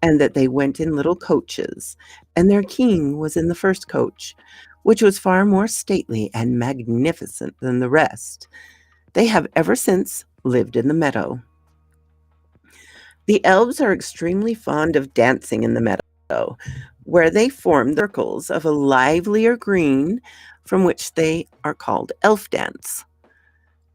and that they went in little coaches, and their king was in the first coach, which was far more stately and magnificent than the rest. They have ever since lived in the meadow. The elves are extremely fond of dancing in the meadow, where they form circles of a livelier green from which they are called elf dance.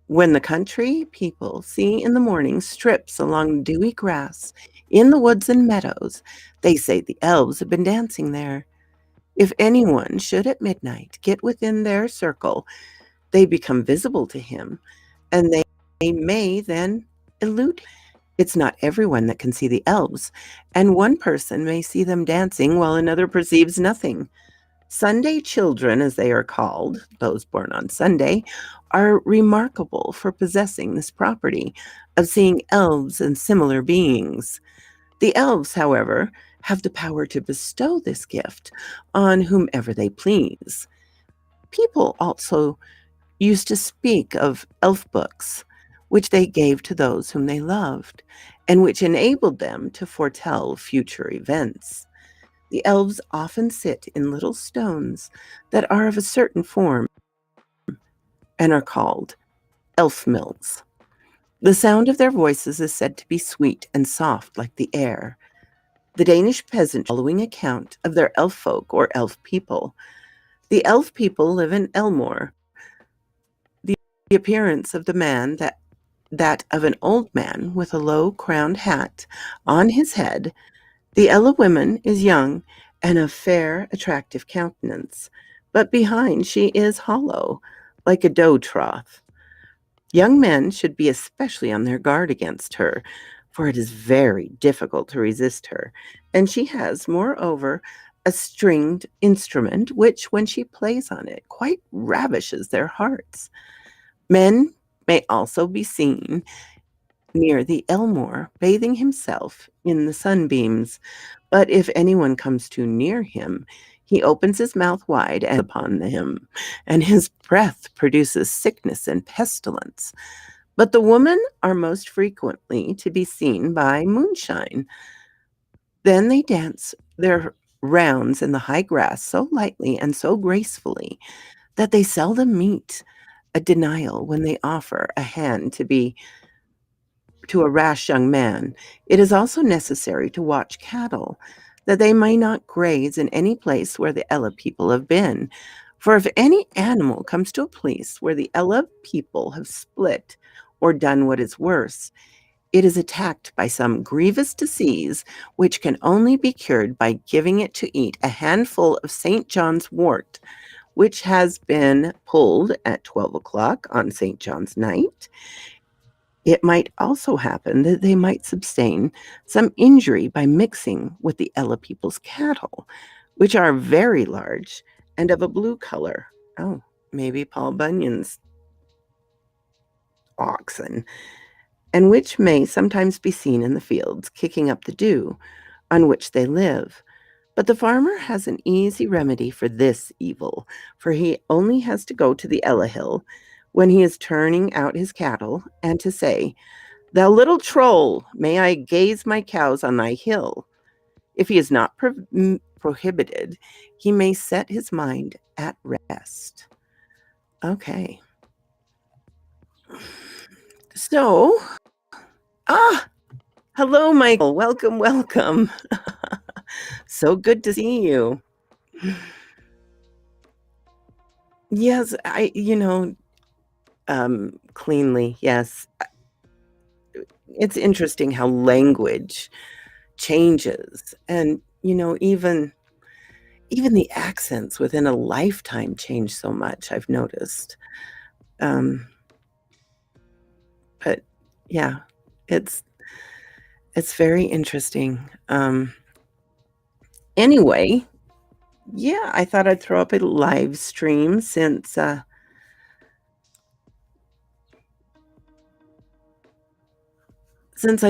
When the country people see in the morning strips along dewy grass in the woods and meadows, they say the elves have been dancing there. If anyone should at midnight get within their circle, they become visible to him, and they may then elude him. It's not everyone that can see the elves, and one person may see them dancing while another perceives nothing. Sunday children, as they are called, those born on Sunday, are remarkable for possessing this property of seeing elves and similar beings. The elves, however, have the power to bestow this gift on whomever they please. People also used to speak of elf books, which they gave to those whom they loved, and which enabled them to foretell future events. The elves often sit in little stones that are of a certain form and are called elf mills. The sound of their voices is said to be sweet and soft like the air. The Danish peasant following account of their elf folk or elf people. The elf people live in Elmore. The appearance of the man that of an old man with a low crowned hat on his head. The Ella woman is young and of fair, attractive countenance, but behind she is hollow, like a dough trough. Young men should be especially on their guard against her, for it is very difficult to resist her, and she has, moreover, a stringed instrument which, when she plays on it, quite ravishes their hearts. Men may also be seen near the Elmore, bathing himself in the sunbeams. But if anyone comes too near him, he opens his mouth wide and upon him, and his breath produces sickness and pestilence. But the women are most frequently to be seen by moonshine. Then they dance their rounds in the high grass so lightly and so gracefully that they seldom meet a denial when they offer a hand to a rash young man. It is also necessary to watch cattle, that they may not graze in any place where the Ella people have been. For if any animal comes to a place where the Ella people have split or done what is worse, it is attacked by some grievous disease which can only be cured by giving it to eat a handful of St. John's wort, which has been pulled at 12 o'clock on St. John's night. It might also happen that they might sustain some injury by mixing with the Ella people's cattle, which are very large and of a blue color. Oh, maybe Paul Bunyan's oxen, and which may sometimes be seen in the fields kicking up the dew on which they live. But the farmer has an easy remedy for this evil, for he only has to go to the Ella hill when he is turning out his cattle, and to say, "Thou little troll, may I gaze my cows on thy hill?" If he is not prohibited, he may set his mind at rest. Okay. So, hello, Michael. Welcome, welcome. So good to see you. Yes, cleanly, yes. It's interesting how language changes, and, even the accents within a lifetime change so much, I've noticed. Um, but yeah, it's it's very interesting. Anyway, yeah, I thought I'd throw up a live stream since I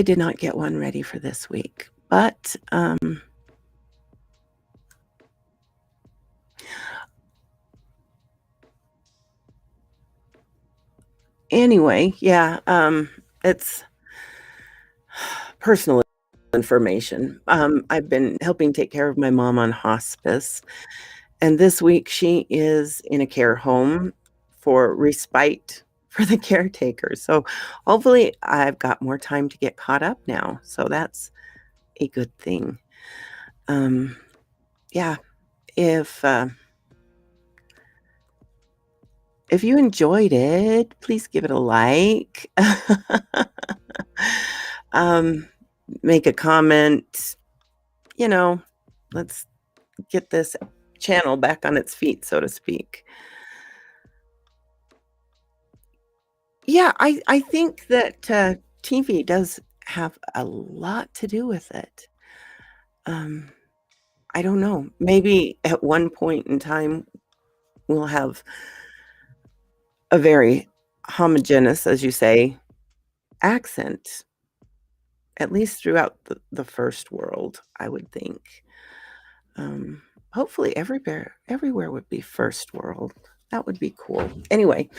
did not get one ready for this week. But anyway, yeah, it's personal information. I've been helping take care of my mom on hospice, and this week she is in a care home for respite for the caretakers. So hopefully I've got more time to get caught up now. So that's a good thing. Yeah, if you enjoyed it, please give it a like. Make a comment. You know, let's get this channel back on its feet, so to speak. Yeah, I think that TV does have a lot to do with it. I don't know. Maybe at one point in time we'll have a very homogeneous, as you say, accent, at least throughout the first world, I would think. Hopefully everywhere would be first world. That would be cool. Anyway,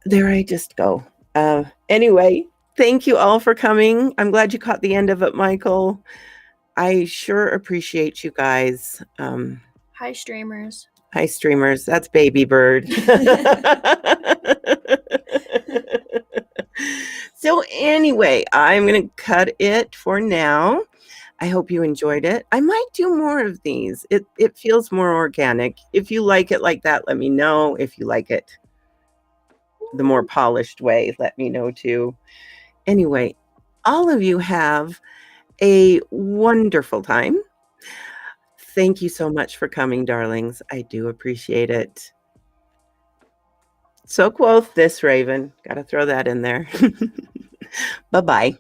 there I just go. Anyway, thank you all for coming. I'm glad you caught the end of it, Michael. I sure appreciate you guys. Hi, streamers. Hi, streamers. That's Baby Bird. So anyway, I'm going to cut it for now. I hope you enjoyed it. I might do more of these. It feels more organic. If you like it like that, let me know. If you like it the more polished way, let me know too. Anyway, all of you have a wonderful time. Thank you so much for coming, darlings. I do appreciate it. So quoth this raven. Got to throw that in there. Bye-bye.